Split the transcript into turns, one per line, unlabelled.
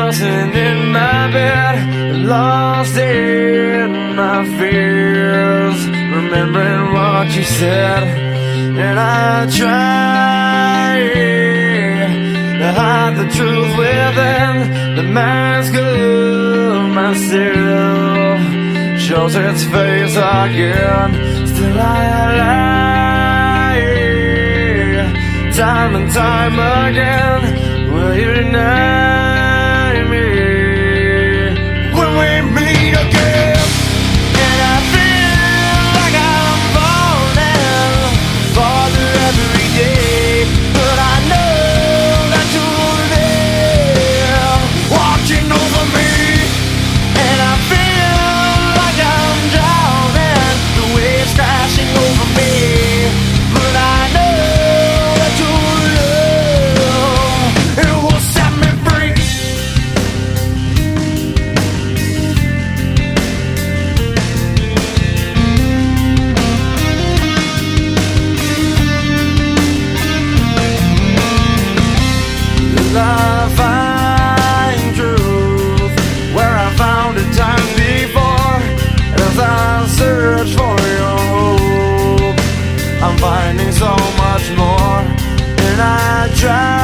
tossing in my bed, lost in my fears, remembering what you said. And I try to hide the truth within the mask of myself, shows its face again. Still I lie, time and time again. Will you deny me when we meet again? And I feel like I'm falling farther every day, but I know that you're there, watching over me. And I feel like I'm drowning, the waves crashing over me, but I know that your love, it will set me free. I find truth where I found it time before. As I search for your hope, I'm finding so much more. And I try